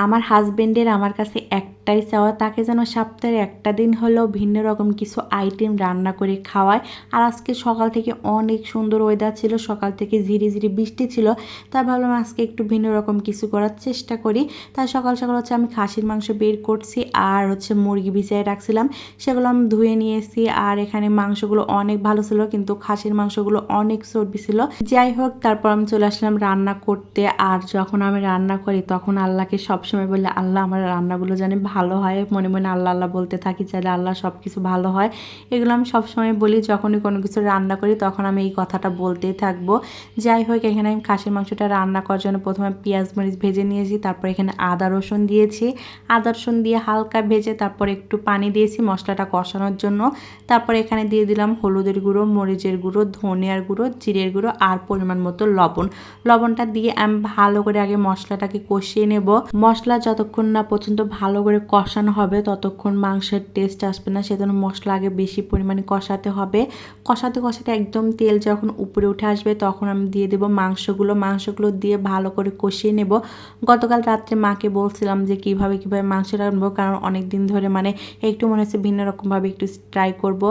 আমার হাজবেন্ডের আমার কাছে একটাই চাওয়া, তাকে যেন সপ্তাহে একটা দিন হলেও ভিন্ন রকম কিছু আইটেম রান্না করে খাওয়ায়। আর আজকে সকাল থেকে অনেক সুন্দর ওয়েদার ছিল, সকাল থেকে ঝিরিঝিরি বৃষ্টি ছিল, তাই ভাবলাম আজকে একটু ভিন্ন রকম কিছু করার চেষ্টা করি। তাই সকাল সকাল হচ্ছে আমি খাসির মাংস বের করছি আর হচ্ছে মুরগি ভিজিয়ে রাখছিলাম, সেগুলো আমি ধুয়ে নিয়েছি। আর এখানে মাংসগুলো অনেক ভালো ছিল, কিন্তু খাসির মাংসগুলো অনেক চর্বি ছিল। যাই হোক, তারপর আমি চলে আসলাম রান্না করতে। আর যখন আমি রান্না করি তখন আল্লাহকে সবসময় বলি, আল্লাহ আমার রান্নাগুলো জানি ভালো হয়, মনে মনে আল্লাহ আল্লাহ বলতে থাকি, চাইলে আল্লাহ সব কিছু ভালো হয়। এগুলো আমি সবসময় বলি, যখনই কোনো কিছু রান্না করি তখন আমি এই কথাটা বলতেই থাকবো। যাই হোক, এখানে আমি খাসির মাংসটা রান্না করার জন্য প্রথমে পেঁয়াজ মরিচ ভেজে নিয়েছি, তারপর এখানে আদা রসুন দিয়েছি। আদা রসুন দিয়ে হালকা ভেজে তারপর একটু পানি দিয়েছি মশলাটা কষানোর জন্য। তারপর এখানে দিয়ে দিলাম হলুদের গুঁড়ো, মরিচের গুঁড়ো, ধনিয়ার গুঁড়ো, জিরের গুঁড়ো আর পরিমাণ মতো লবণটা দিয়ে আমি ভালো করে আগে মশলাটাকে কষিয়ে নেব। মশলা যতক্ষণ না পর্যন্ত ভালো করে কষানো হবে ততক্ষণ মাংসের টেস্ট আসবে না, সেজন্য মশলা আগে বেশি পরিমাণে কষাতে হবে। কষাতে কষাতে একদম তেল যখন উপরে উঠে আসবে তখন আমি দিয়ে দেব মাংসগুলো দিয়ে ভালো করে কষিয়ে নেব। গতকাল রাত্রে মাকে বলছিলাম যে কিভাবে মাংস রান্নবো, কারণ অনেক দিন ধরে একটু মনে হচ্ছে ভিন্ন রকমভাবে একটু ট্রাই করব।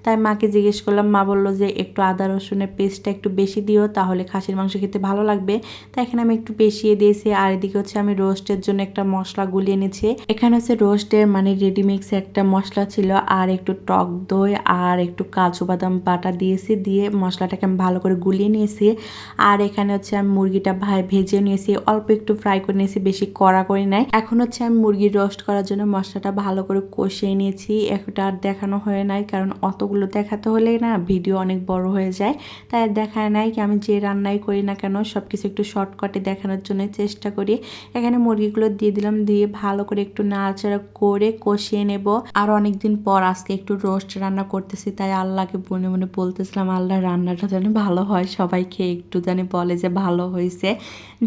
তাই মাকে জিজ্ঞেস করলাম, মা বললো যে একটু আদা রসুনের পেস্টটা একটু বেশি দিও, তাহলে খাসির মাংস খেতে ভালো লাগবে। তাই এখানে আমি একটু বেশিয়ে দিয়েছি। আর এদিকে হচ্ছে আমি রোস্টের জন্য একটা মশলা গুলিয়ে নিয়েছি। এখানে হচ্ছে রোস্টের রেডিমিক্স একটা মশলা ছিল, আর একটু টক দই আর একটু কাজু বাদাম বাটা দিয়েছি, দিয়ে মশলাটাকে আমি ভালো করে গুলিয়ে নিয়েছি। আর এখানে হচ্ছে আমি মুরগিটা ভেজে নিয়েছি, অল্প একটু ফ্রাই করে নিয়েছি, বেশি কড়া করে নাই। এখন হচ্ছে আমি মুরগির রোস্ট করার জন্য মশলাটা ভালো করে কষিয়ে নিয়েছি। একটা আর দেখানো হয়ে নাই, কারণ অতগুলো দেখাতে হলে না ভিডিও অনেক বড় হয়ে যায়, তাই দেখায় নাই। আমি যে রান্নাই করি না কেন সব কিছু একটু শর্টকাটে দেখানোর জন্য চেষ্টা করি। এখানে মুরগিগুলো দিয়ে দিলাম, দিয়ে ভালো করে একটু নাড়াচাড়া করে কষিয়ে নেব। আর অনেকদিন পর আজকে একটু রোস্ট রান্না করতেছি, তাই আল্লাহকে মনে মনে বলতেছিলাম, আল্লাহ রান্নাটা যেন ভালো হয়, সবাই খেয়ে একটু জানি বলে যে ভালো হয়েছে।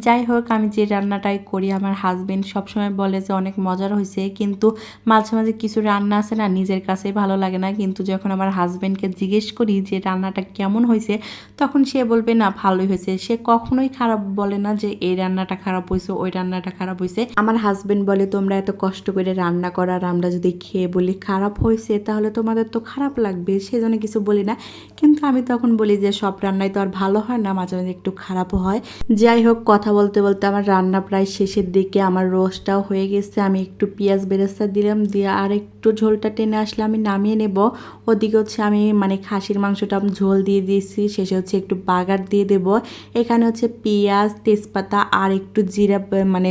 যাই হোক, আমি যে রান্নাটাই করি আমার হাজবেন্ড সবসময় বলে যে অনেক মজার হয়েছে, কিন্তু মাঝে মাঝে কিছু রান্না আছে না নিজের কাছেই ভালো লাগে না, কিন্তু যখন আমার হাজবেন্ডকে জিজ্ঞেস করি যে রান্নাটা কেমন হয়েছে তখন সে বলবে না ভালোই হয়েছে। সে কখনোই খারাপ বলে না যে এই রান্নাটা খারাপ হয়েছে ওই রান্নাটা খারাপ হয়েছে। আমার হাজবেন্ড বলে, তোমরা এত কষ্ট করে রান্না করার আমরা যদি খেয়ে বলি খারাপ হয়েছে তাহলে তোমাদের তো খারাপ লাগবে, সেজন্য কিছু বলি না। কিন্তু আমি তখন বলি যে সব রান্নাই তো আর ভালো হয় না, মাঝে মাঝে একটু খারাপও হয়। যাই হোক, কথা বলতে বলতে আমার রান্না প্রায় শেষের দিকে, আমার রোস্টটাও হয়ে গেছে। আমি একটু পেঁয়াজ বেরেস্তা দিলাম, দিয়ে আর একটু ঝোলটা টেনে আসলে আমি নামিয়ে নেব। ওদিকে হচ্ছে আমি খাসির মাংসটা ঝোল দিয়ে দিয়েছি, শেষে হচ্ছে একটু বাগার দিয়ে দেব। এখানে হচ্ছে পেঁয়াজ, তেজপাতা আর একটু জিরা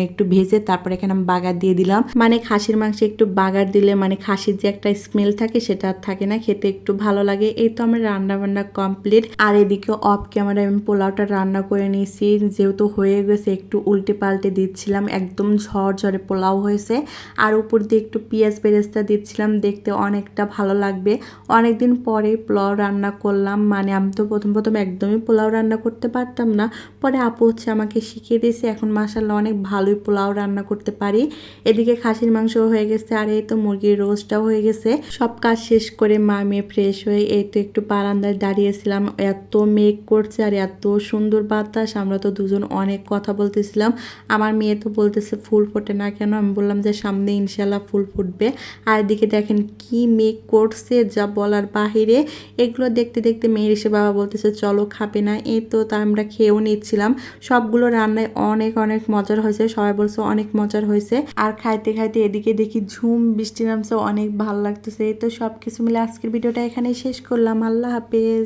একটু ভেজে তারপর এখানে আমি বাগার দিয়ে দিলাম। খাসির মাংসে একটু বাগার দিলে খাসির যে একটা স্মেল থাকে সেটা আর থাকে না, খেতে একটু ভালো লাগে। এই তো আমার রান্না বান্না কমপ্লিট। আর এদিকে অফ ক্যামেরায় আমি পোলাওটা রান্না করে নিয়েছি, যেহেতু হয়ে গেছে একটু উল্টে পাল্টে দিচ্ছিলাম, একদম ঝরঝরে পোলাও হয়েছে। আর উপর দিয়ে একটু পেঁয়াজ বেরেস্তা দিচ্ছিলাম, দেখতে অনেকটা ভালো লাগবে। অনেকদিন পরে পোলাও রান্না করলাম, আমি তো প্রথম একদমই পোলাও রান্না করতে পারতাম না, পরে আপু হচ্ছে আমাকে শিখিয়ে দিয়েছে, এখন মাশাআল্লাহ অনেক ভালোই পোলাও রান্না করতে পারি। এদিকে খাসির মাংস হয়ে গেছে, আর এই তো মুরগির রোস্টটাও হয়ে গেছে। সব কাজ শেষ করে মা মেয়ে ফ্রেশ হয়ে এই তো একটু বারান্দায় দাঁড়িয়েছিলাম। এত মেঘ করছে আর এত সুন্দর বাতাস, আমরা তো দুজন অনেক কথা বলতেছিলাম। আমার মেয়ে তো বলতেছে ফুল ফোটে না কেন, আমি বললাম যে সামনে ইনশাল্লাহ ফুল ফুটবে। আর এদিকে দেখেন কি মেঘ করছে যা বলার বাহিরে। এগুলো দেখতে দেখতে মেয়ের এসে বাবা বলতেছে চলো খাবে না, এই তো তা আমরা খেয়েও নিচ্ছিলাম। সবগুলো রান্নায় অনেক অনেক মজার হয়েছে, সবাই বলছে অনেক মজার হয়েছে। আর খাইতে খাইতে এদিকে দেখি ঝুম বৃষ্টি নামছে, অনেক ভালো লাগতেছে। এই তো সব কিছু মিলে আজকের ভিডিওটা এখানেই শেষ করলাম। আল্লাহ হাফেজ।